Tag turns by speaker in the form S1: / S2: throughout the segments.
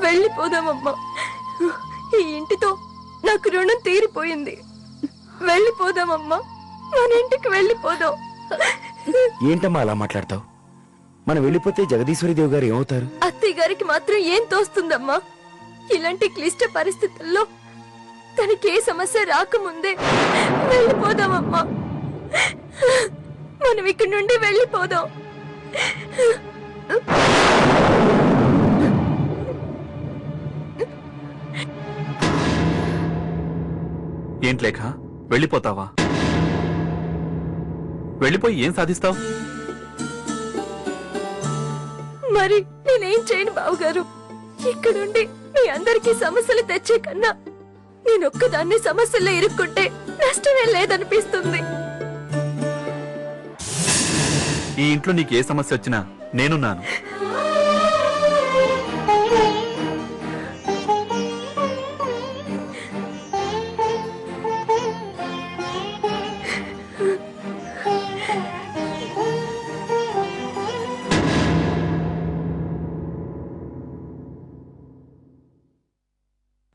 S1: వెళ్ళిపోదామమ్మా. ఈ ఇంటితో నాకు రుణం తీరిపోయింది. వెళ్ళిపోదామమ్మా, మన ఇంటికి వెళ్ళిపోదాం.
S2: ఏంటమ్మా అలా మాట్లాడతావు? మనం వెళ్ళిపోతే జగదీశ్వరిదేవి గారు ఏమవుతారు?
S1: అత్తయ్య గారికి మాత్రం ఏం తోస్తుందమ్మా? ఇలాంటి క్లిష్ట పరిస్థితుల్లో తనకి ఏ సమస్య రాకముందే వెళ్ళిపోదామమ్మా. మనం ఇక్కడి నుండి వెళ్ళిపోదాం.
S3: ఏంటి లేఖ, వెళ్ళిపోతావా? వెళ్ళిపోయి ఏం సాధిస్తావు?
S1: మరి నేనేం చేయను బావగారు? ఇక్కడుండి మీ అందరికీ సమస్యలు తెచ్చే కన్నా నేనొక్కదాన్ని సమస్యల్లో ఇరుక్కుంటే నష్టమే లేదనిపిస్తుంది.
S3: ఈ ఇంట్లో నీకు ఏ సమస్య వచ్చినా నేనున్నాను.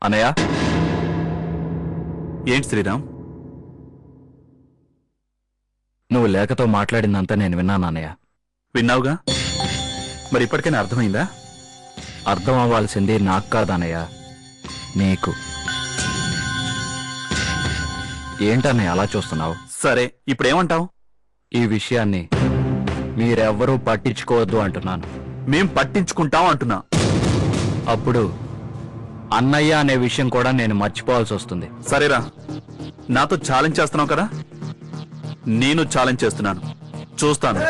S3: అన్నయ్య, ఏంటి శ్రీరామ్?
S2: నువ్వు లేఖతో మాట్లాడిందంతా నేను విన్నాను అన్నయ్య.
S3: విన్నావుగా, మరి ఇప్పటికైనా అర్థమైందా?
S2: అర్థం అవ్వాల్సింది నాకు కాదన్నయ్య, నీకు. ఏంటన్నయ్య అలా చూస్తున్నావు?
S3: సరే, ఇప్పుడేమంటావు?
S2: ఈ విషయాన్ని మీరెవ్వరూ పట్టించుకోవద్దు అంటున్నాను.
S3: మేం పట్టించుకుంటాం అంటున్నా.
S2: అప్పుడు అన్నయ్య అనే విషయం కూడా నేను మర్చిపోవాల్సి వస్తుంది.
S3: సరేరా, నాతో ఛాలెంజ్ చేస్తున్నావు కదా, నేను ఛాలెంజ్ చేస్తున్నాను. చూస్తాను.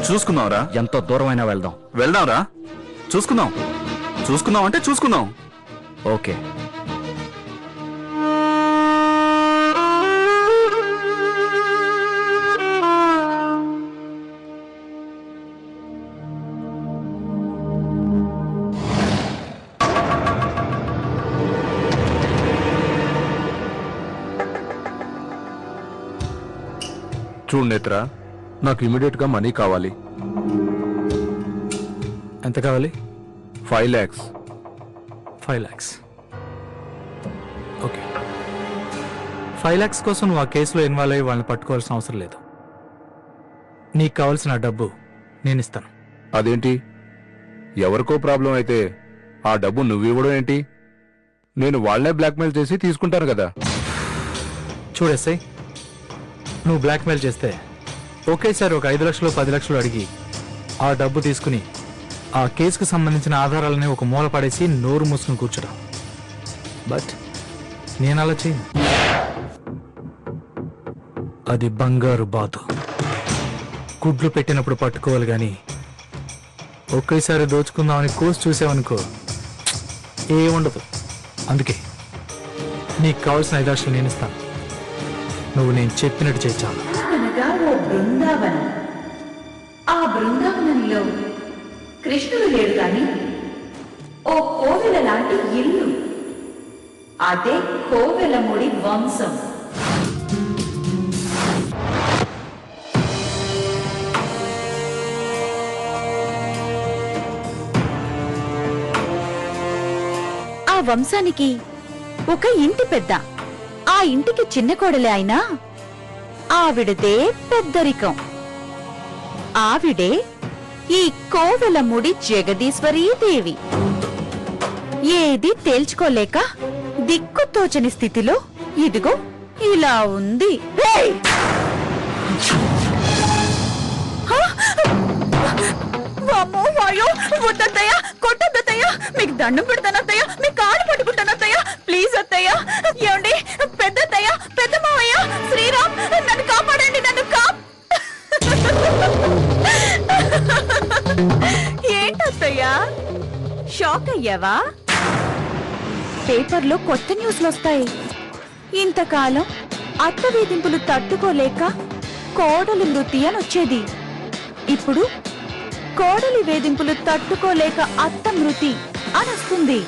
S3: చూసుకుందాంరా.
S2: ఎంతో దూరమైనా వెళ్దాం.
S3: వెళ్దాంరా, చూసుకుందాం. చూసుకుందాం అంటే చూసుకుందాం.
S2: ఓకే.
S4: చూడు నేత్ర, నాకు ఇమీడియట్ గా మనీ కావాలి.
S5: ఎంత కావాలి?
S4: 5 lakhs.
S5: 5 lakhs. ఓకే. 5 lakhs కోసం నువ్వు ఆ కేసులో ఇన్వాల్వ్ అయ్యి వాళ్ళని పట్టుకోవాల్సిన అవసరం లేదు. నీకు కావాల్సిన డబ్బు నేను ఇస్తాను.
S4: అదేంటి, ఎవరికో ప్రాబ్లం అయితే ఆ డబ్బు నువ్వు ఇవ్వడం ఏంటి? నేను వాళ్ళనే బ్లాక్మెయిల్ చేసి తీసుకుంటాను కదా.
S5: చూడేసాయి, నువ్వు బ్లాక్మెయిల్ చేస్తే ఒకేసారి ఒక 5 లక్షలు 10 లక్షలు అడిగి ఆ డబ్బు తీసుకుని ఆ కేసుకు సంబంధించిన ఆధారాలని ఒక మూల పడేసి నోరు మూసుకుని కూర్చోడం. బట్ నేను అలా చేయను. అది బంగారు బాతు. గుడ్లు పెట్టినప్పుడు పట్టుకోవాలి గాని ఒకేసారి దోచుకుందామని కోసి చూసావనుకో ఏముండదు. అందుకే నీకు కావాల్సిన 5 లక్షలు నేను ఇస్తాను. నువ్వు నేను చెప్పినట్టు చేయించాను.
S6: బృందావనం. ఆ బృందావనంలో కృష్ణుడు లేడు కాని ఓ కోవెల లాంటి ఇల్లు. అదే కోవెలముడి వంశం. ఆ వంశానికి ఒక ఇంటి పెద్ద. ఆ ఇంటికి చిన్న కోడలే అయినా ఆవిడదే పెద్దరికం. ఆవిడే ఈ కోవెలముడి జగదీశ్వరీదేవి. ఏది తేల్చుకోలేక దిక్కుతోచని స్థితిలో ఇదిగో ఇలా ఉంది. వద్దత్తయ్యా, కొట్టద్దత్తయ్యా, మీకు దండం పెడతానత్తయ్య, మీ కాలు పట్టుకుంటానత్తయ్య, ప్లీజ్ అత్తయ్య. ఏమండి పెద్దత్తయ్య, పెద్ద మావయ్య, శ్రీరామ్, నన్ను కాపాడండి, నన్ను ఏంటత్తయ్యా షాక్ అయ్యావా? పేపర్లో కొత్త న్యూస్లు వస్తాయి. ఇంతకాలం అత్త వేధింపులు తట్టుకోలేక కోడలి మృతి అని వచ్చేది. ఇప్పుడు కోడలి వేధింపులు తట్టుకోలేక అత్త మృతి అని వస్తుంది.